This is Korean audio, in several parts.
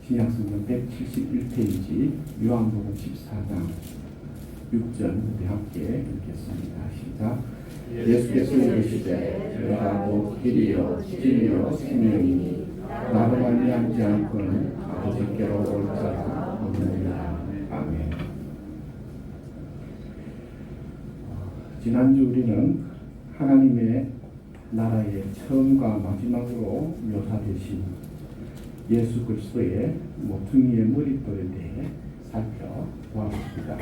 신약성경 171페이지 요한복음 14장 6절 우리 함께 읽겠습니다. 시작. 예수께서 이르시되 내가 곧 길이요 진리요 생명이니 나로 말미암지 않고는 아버지께로 올 자가 없느니라. 아멘. 지난주 우리는 하나님의 나라의 처음과 마지막으로 묘사되신 예수 그리스도의 모퉁이의 머릿돌에 대해 살펴보았습니다.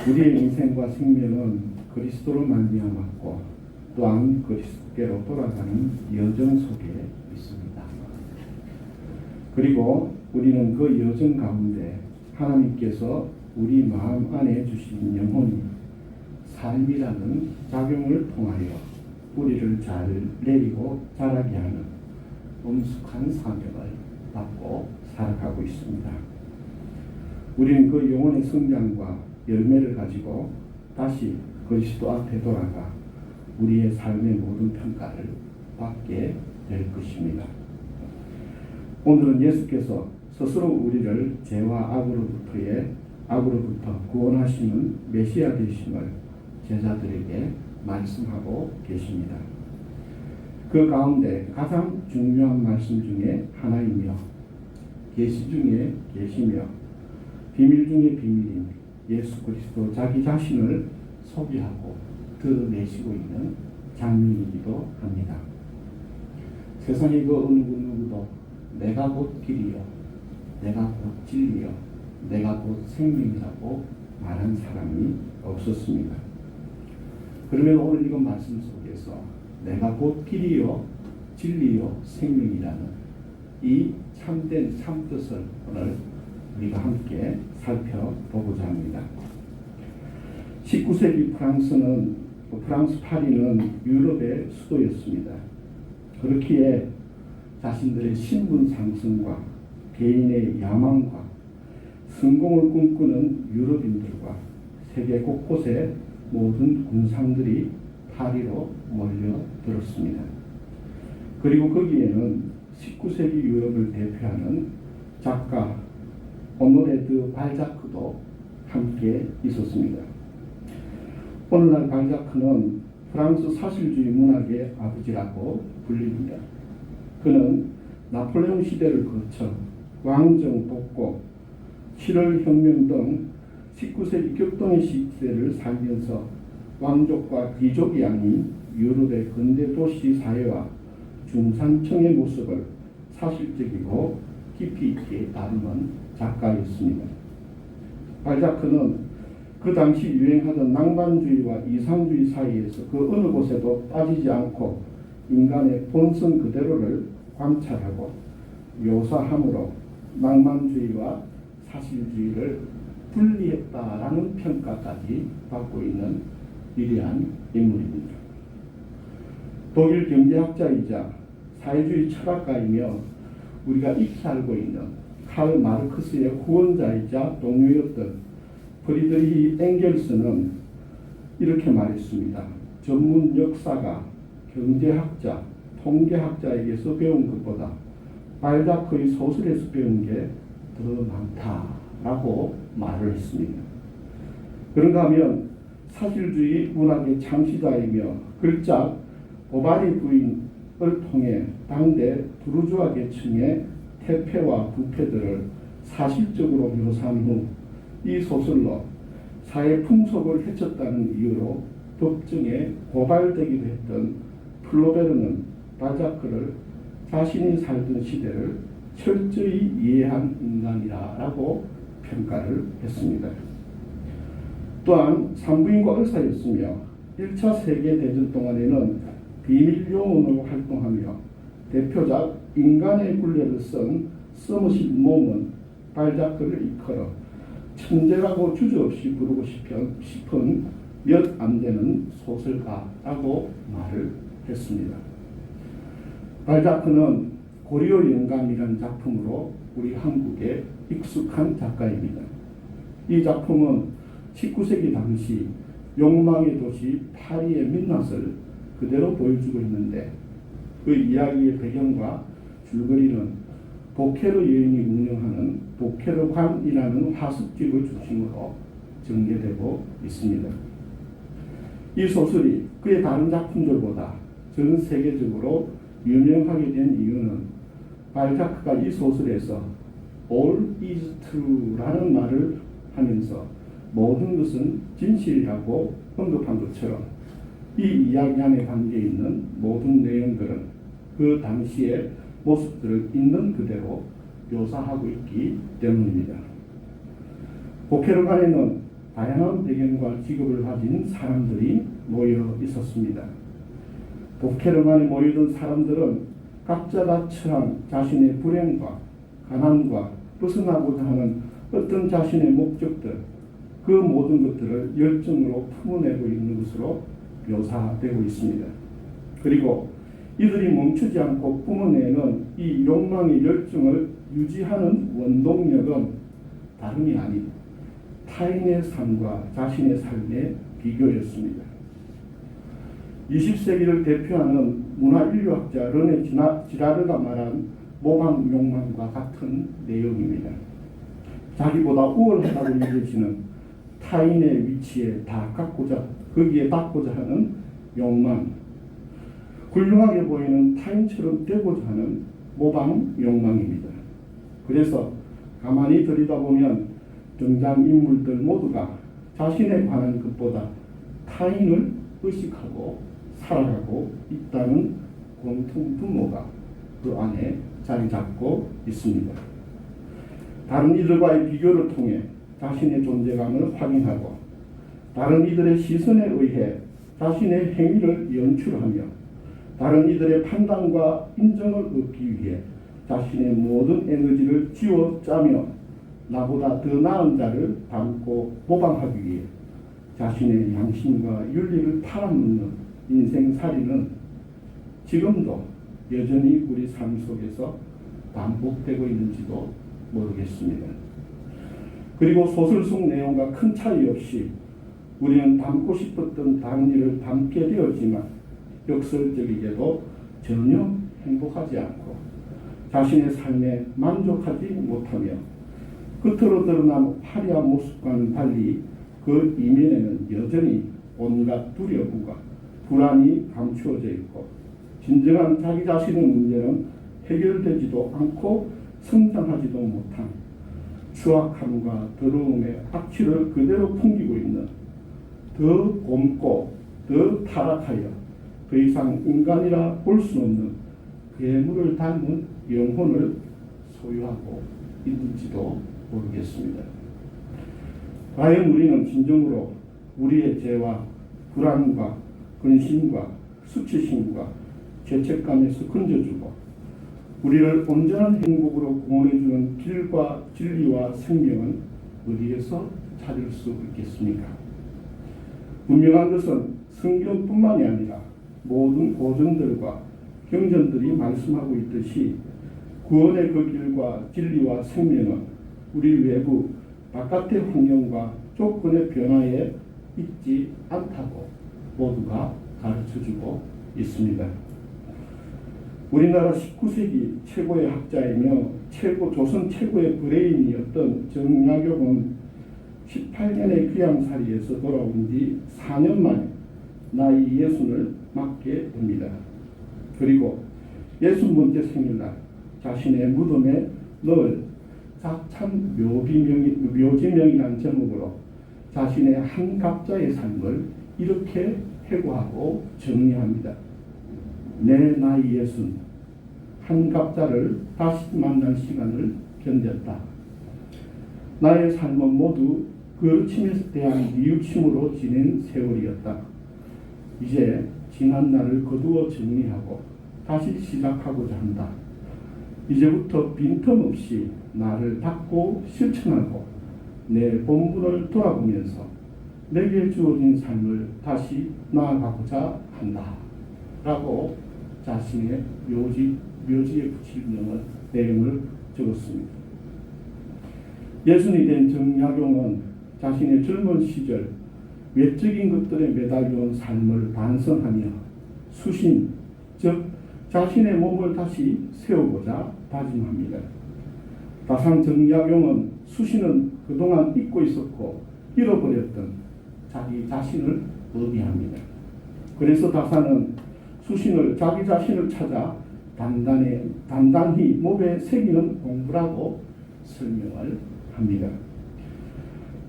우리의 인생과 생명은 그리스도로 말미암았고 또한 그리스도께로 돌아가는 여정 속에 있습니다. 그리고 우리는 그 여정 가운데 하나님께서 우리 마음 안에 주신 영혼이 삶이라는 작용을 통하여 뿌리를 잘 내리고 자라게 하는 엄숙한 사명을 받고 살아가고 있습니다. 우리는 그 영혼의 성장과 열매를 가지고 다시 그리스도 앞에 돌아가 우리의 삶의 모든 평가를 받게 될 것입니다. 오늘은 예수께서 스스로 우리를 죄와 악으로부터 구원하시는 메시아 되심을 제자들에게 말씀하고 계십니다. 그 가운데 가장 중요한 말씀 중에 하나이며 계시 중에 계시며 비밀 중에 비밀인 예수 그리스도 자기 자신을 소개하고 드러내시고 있는 장면이기도 합니다. 세상의 그 어느 누구도 내가 곧 길이요 내가 곧 진리요 내가 곧 생명이라고 말한 사람이 없었습니다. 그러면 오늘 이건 말씀 속에서 내가 곧 길이요 진리요 생명이라는 이 참된 참뜻을 오늘 우리가 함께 살펴보고자 합니다. 19세기 프랑스 파리는 유럽의 수도였습니다. 그렇기에 자신들의 신분 상승과 개인의 야망과 성공을 꿈꾸는 유럽인들과 세계 곳곳에 모든 군상들이 파리로 몰려들었습니다. 그리고 거기에는 19세기 유럽을 대표하는 작가 오노레 드 발자크도 함께 있었습니다. 오늘날 발자크는 프랑스 사실주의 문학의 아버지라고 불립니다. 그는 나폴레옹 시대를 거쳐 왕정, 독고, 7월 혁명 등 19세기 격동의 시대를 살면서 왕족과 귀족이 아닌 유럽의 근대 도시 사회와 중산층의 모습을 사실적이고 깊이 있게 다루는 작가였습니다. 발자크는 그 당시 유행하던 낭만주의와 이상주의 사이에서 그 어느 곳에도 빠지지 않고 인간의 본성 그대로를 관찰하고 묘사함으로 낭만주의와 사실주의를 분리했다라는 평가까지 받고 있는 위대한 인물입니다. 독일 경제학자이자 사회주의 철학가이며 우리가 익히 알고 있는 칼 마르크스의 후원자이자 동료였던 프리드리히 엥겔스는 이렇게 말했습니다. 전문 역사가 경제학자, 통계학자에게서 배운 것보다 발자크의 소설에서 배운 게 더 많다라고 말을 했습니다. 그런가 하면 사실주의 문학의 창시자이며 글작 오바리 부인을 통해 당대 부르주아 계층의 태폐와 부패들을 사실적으로 묘사한 후 이 소설로 사회 풍속을 해쳤다는 이유로 법정에 고발되기도 했던 플로베르는 발자크를 자신이 살던 시대를 철저히 이해한 인간이라고 평가를 했습니다. 또한 산부인과 의사였으며 1차 세계대전 동안에는 비밀요원으로 활동하며 대표작 인간의 굴레를 쓴 서머십 몸은 발자크를 이끌어 천재라고 주저없이 부르고 싶은 몇 안 되는 소설가라고 말을 했습니다. 발자크는 고리오 영감이라는 작품으로 우리 한국에 익숙한 작가입니다. 이 작품은 19세기 당시 욕망의 도시 파리의 민낯을 그대로 보여주고 있는데 그 이야기의 배경과 줄거리는 도케르 여인이 운영하는 도케르관이라는 화석집을 중심으로 전개되고 있습니다. 이 소설이 그의 다른 작품들보다 전 세계적으로 유명하게 된 이유는 발자크가 이 소설에서 All is true라는 말을 하면서 모든 것은 진실이라고 언급한 것처럼 이 이야기 안에 담겨있는 모든 내용들은 그 당시의 모습들을 있는 그대로 묘사하고 있기 때문입니다. 도케르관에는 다양한 배경과 직업을 가진 사람들이 모여 있었습니다. 도케르관에 모이던 사람들은 각자 다 처한 자신의 불행과 가난과 벗어나고자 하는 어떤 자신의 목적들, 그 모든 것들을 열정으로 품어내고 있는 것으로 묘사되고 있습니다. 그리고 이들이 멈추지 않고 뿜어내는 이 욕망의 열정을 유지하는 원동력은 다름이 아닌 타인의 삶과 자신의 삶의 비교였습니다. 20세기를 대표하는 문화인류학자 르네 지라르가 말한 모방 욕망과 같은 내용입니다. 자기보다 우월하다고 여겨지는 타인의 위치에 거기에 닿고자 하는 욕망, 훌륭하게 보이는 타인처럼 되고자 하는 모방 욕망입니다. 그래서 가만히 들여다보면 등장인물들 모두가 자신에 관한 것보다 타인을 의식하고 살아가고 있다는 공통분모가 그 안에 자리 잡고 있습니다. 다른 이들과의 비교를 통해 자신의 존재감을 확인하고 다른 이들의 시선에 의해 자신의 행위를 연출하며 다른 이들의 판단과 인정을 얻기 위해 자신의 모든 에너지를 쥐어짜며 나보다 더 나은 자를 닮고 모방하기 위해 자신의 양심과 윤리를 팔아먹는 인생살이는 지금도 여전히 우리 삶 속에서 반복되고 있는지도 모르겠습니다. 그리고 소설 속 내용과 큰 차이 없이 우리는 담고 싶었던 다른 일을 담게 되었지만 역설적이게도 전혀 행복하지 않고 자신의 삶에 만족하지 못하며 겉으로 드러난 화려한 모습과는 달리 그 이면에는 여전히 온갖 두려움과 불안이 감추어져 있고 진정한 자기 자신의 문제는 해결되지도 않고 성장하지도 못한 추악함과 더러움의 악취를 그대로 풍기고 있는 더 곪고 더 타락하여 더 이상 인간이라 볼 수 없는 괴물을 닮은 영혼을 소유하고 있는지도 모르겠습니다. 과연 우리는 진정으로 우리의 죄와 불안과 근심과 수치심과 죄책감에서 건져주고 우리를 온전한 행복으로 구원해주는 길과 진리와 생명은 어디에서 찾을 수 있겠습니까? 분명한 것은 성경뿐만이 아니라 모든 고전들과 경전들이 말씀하고 있듯이 구원의 그 길과 진리와 생명은 우리 외부 바깥의 환경과 조건의 변화에 있지 않다고 모두가 가르쳐주고 있습니다. 우리나라 19세기 최고의 학자이며 조선 최고의 브레인이었던 정약용은 18년의 귀양살이에서 돌아온 뒤 4년 만에 나이 60을 맞게 됩니다. 그리고 60번째 생일날 자신의 무덤에 넣을 자찬 묘지명이라는 제목으로 자신의 한 갑자의 삶을 이렇게 회고하고 정리합니다. 내 나이 60, 한 갑자를 다시 만날 시간을 견뎠다. 나의 삶은 모두 거침에 대한 뉘우침으로 지낸 세월이었다. 이제 지난 날을 거두어 정리하고 다시 시작하고자 한다. 이제부터 빈틈없이 나를 닦고 실천하고 내 본분을 돌아보면서 내게 주어진 삶을 다시 나아가고자 한다. 라고 자신의 묘지에 붙일 내용을 적었습니다. 예순이 된 정약용은 자신의 젊은 시절 외적인 것들에 매달려온 삶을 반성하며 수신, 즉 자신의 몸을 다시 세우고자 다짐합니다. 다산 정약용은 수신은 그동안 잊고 있었고 잃어버렸던 자기 자신을 의미합니다. 그래서 다산은 수신을 자기 자신을 찾아 단단히 몸에 새기는 공부라고 설명을 합니다.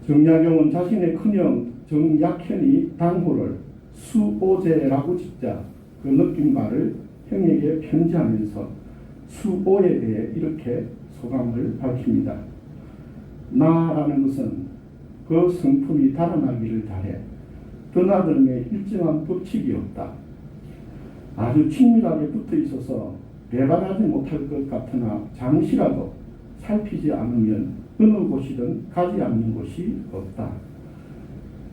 정약용은 자신의 큰형 정약현이 당호를 수오제라고 짓자 그 느낀 바를 형에게 편지하면서 수오에 대해 이렇게 소감을 밝힙니다. 나라는 것은 그 성품이 달아나기를 잘해 드나들음에 일정한 법칙이 없다. 아주 친밀하게 붙어 있어서 배반하지 못할 것 같으나 잠시라도 살피지 않으면 어느 곳이든 가지 않는 곳이 없다.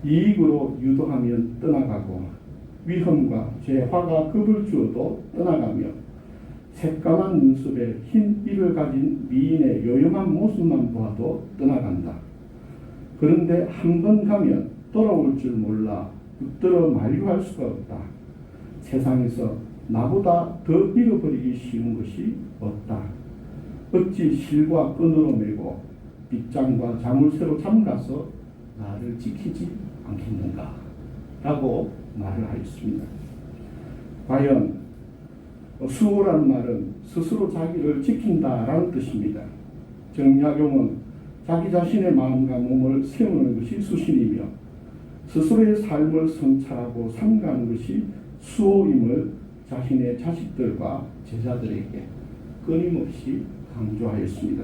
이익으로 유도하면 떠나가고 위험과 죄화가 겁을 주어도 떠나가며 새까만 눈썹에 흰 이를 가진 미인의 요염한 모습만 보아도 떠나간다. 그런데 한 번 가면 돌아올 줄 몰라 붙들어 만류할 수가 없다. 세상에서 나보다 더 잃어버리기 쉬운 것이 없다. 어찌 실과 끈으로 매고 빗장과 자물쇠로 잠가서 나를 지키지 않겠는가? 라고 말을 하였습니다. 과연 수호라는 말은 스스로 자기를 지킨다라는 뜻입니다. 정약용은 자기 자신의 마음과 몸을 세우는 것이 수신이며 스스로의 삶을 성찰하고 삼가는 것이 수호임을 자신의 자식들과 제자들에게 끊임없이 강조하였습니다.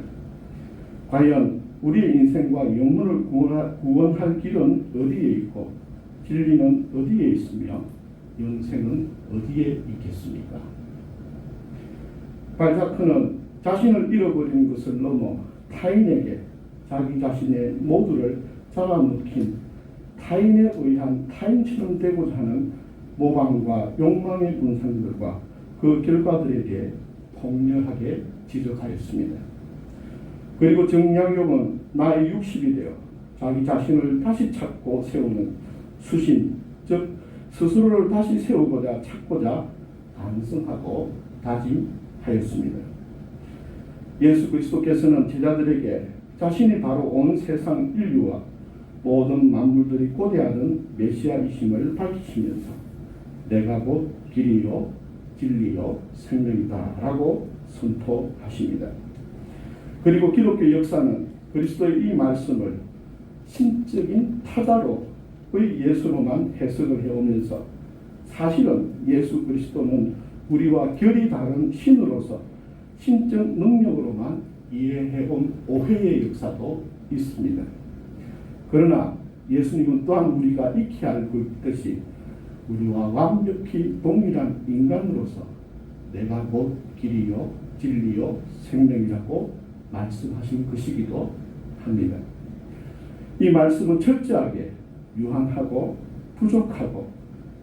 과연 우리의 인생과 영혼을 구원할 길은 어디에 있고 진리는 어디에 있으며 영생은 어디에 있겠습니까? 발자크는 자신을 잃어버린 것을 넘어 타인에게 자기 자신의 모두를 잡아먹힌 타인에 의한 타인처럼 되고자 하는 모방과 욕망의 군상들과 그 결과들에 대해 폭렬하게 지적하였습니다. 그리고 정약용은 나의 60이 되어 자기 자신을 다시 찾고 세우는 수신, 즉 스스로를 다시 세우고자 찾고자 반성하고 다짐하였습니다. 예수 그리스도께서는 제자들에게 자신이 바로 온 세상 인류와 모든 만물들이 고대하는 메시아이심을 밝히시면서 내가 곧 길이요 진리요 생명이다 라고 선포하십니다. 그리고 기독교 역사는 그리스도의 이 말씀을 신적인 타자로의 예수로만 해석을 해오면서 사실은 예수 그리스도는 우리와 결이 다른 신으로서 신적 능력으로만 이해해온 오해의 역사도 있습니다. 그러나 예수님은 또한 우리가 익히 알고 있듯이 우리와 완벽히 동일한 인간으로서 내가 곧 길이요 진리요 생명이라고 말씀하신 것이기도 합니다. 이 말씀은 철저하게 유한하고 부족하고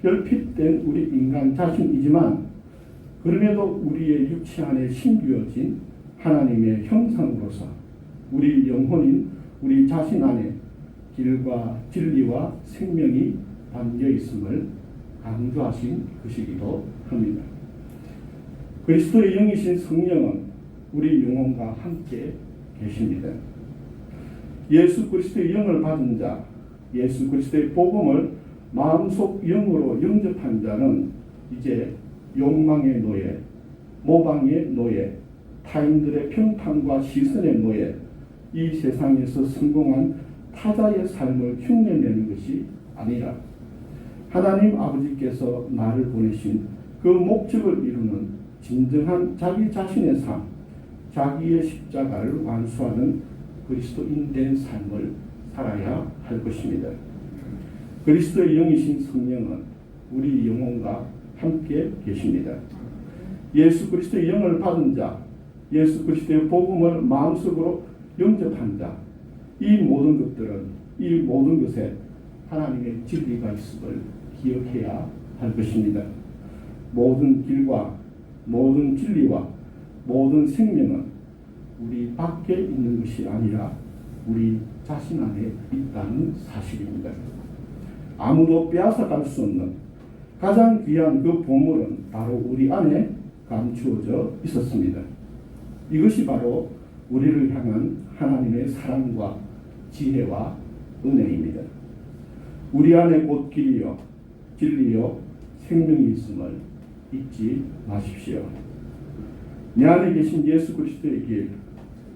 결핍된 우리 인간 자신이지만 그럼에도 우리의 육체 안에 심겨진 하나님의 형상으로서 우리 영혼인 우리 자신 안에 길과 진리와 생명이 담겨 있음을 강조하신 것이기도 합니다. 그리스도의 영이신 성령은 우리 영혼과 함께 계십니다. 예수 그리스도의 영을 받은 자, 예수 그리스도의 복음을 마음속 영으로 영접한 자는 이제 욕망의 노예, 모방의 노예, 타인들의 평판과 시선의 노예, 이 세상에서 성공한 타자의 삶을 흉내내는 것이 아니라 하나님 아버지께서 나를 보내신 그 목적을 이루는 진정한 자기 자신의 삶, 자기의 십자가를 완수하는 그리스도인된 삶을 살아야 할 것입니다. 그리스도의 영이신 성령은 우리 영혼과 함께 계십니다. 예수 그리스도의 영을 받은 자, 예수 그리스도의 복음을 마음속으로 영접한 자, 이 모든 것들은 이 모든 것에 하나님의 진리가 있음을 기억해야 할 것입니다. 모든 길과 모든 진리와 모든 생명은 우리 밖에 있는 것이 아니라 우리 자신 안에 있다는 사실입니다. 아무도 빼앗아갈 수 없는 가장 귀한 그 보물은 바로 우리 안에 감추어져 있었습니다. 이것이 바로 우리를 향한 하나님의 사랑과 지혜와 은혜입니다. 우리 안에 곧 길이요 진리요 생명이 있음을 잊지 마십시오. 내 안에 계신 예수 그리스도의 길,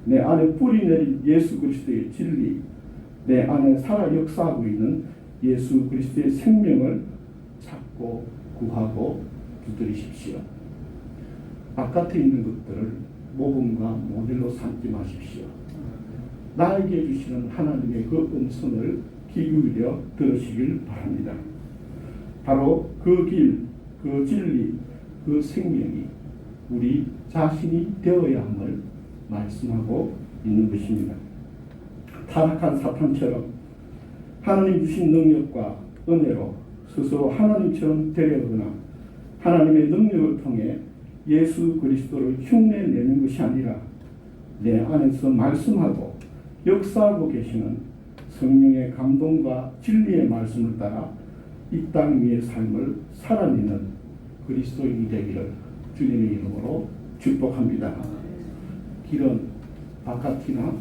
내 안에 뿌리 내린 예수 그리스도의 진리, 내 안에 살아 역사하고 있는 예수 그리스도의 생명을 찾고 구하고 붙들으십시오. 바깥에 있는 것들을 모범과 모델로 삼지 마십시오. 나에게 주시는 하나님의 그 음성을 귀 기울여 들으시길 바랍니다. 바로 그 길, 그 진리, 그 생명이 우리 자신이 되어야 함을 말씀하고 있는 것입니다. 타락한 사탄처럼 하나님 주신 능력과 은혜로 스스로 하나님처럼 되려거나 하나님의 능력을 통해 예수 그리스도를 흉내내는 것이 아니라 내 안에서 말씀하고 역사하고 계시는 성령의 감동과 진리의 말씀을 따라 이 땅 위의 삶을 살아내는 그리스도인이 되기를 주님의 이름으로 축복합니다. 길은 바깥이나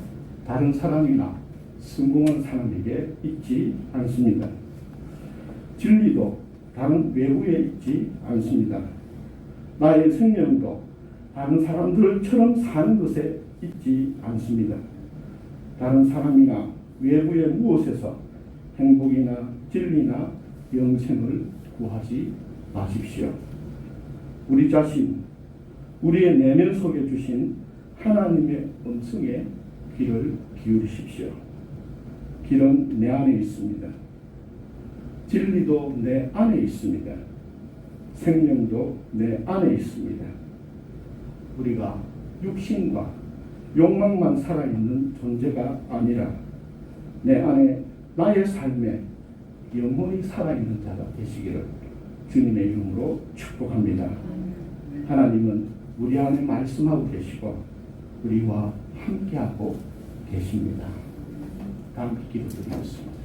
다른 사람이나 성공한 사람에게 있지 않습니다. 진리도 다른 외부에 있지 않습니다. 나의 생명도 다른 사람들처럼 사는 것에 있지 않습니다. 다른 사람이나 외부의 무엇에서 행복이나 진리나 영생을 구하지 마십시오. 우리 자신, 우리의 내면 속에 주신 하나님의 음성에 귀를 기울이십시오. 길은 내 안에 있습니다. 진리도 내 안에 있습니다. 생명도 내 안에 있습니다. 우리가 육신과 욕망만 살아있는 존재가 아니라 내 안에 나의 삶에 영혼이 살아있는 자가 되시기를 주님의 이름으로 축복합니다. 하나님은 우리 안에 말씀하고 계시고 우리와 함께하고 계십니다. 다 함께 기도드리겠습니다.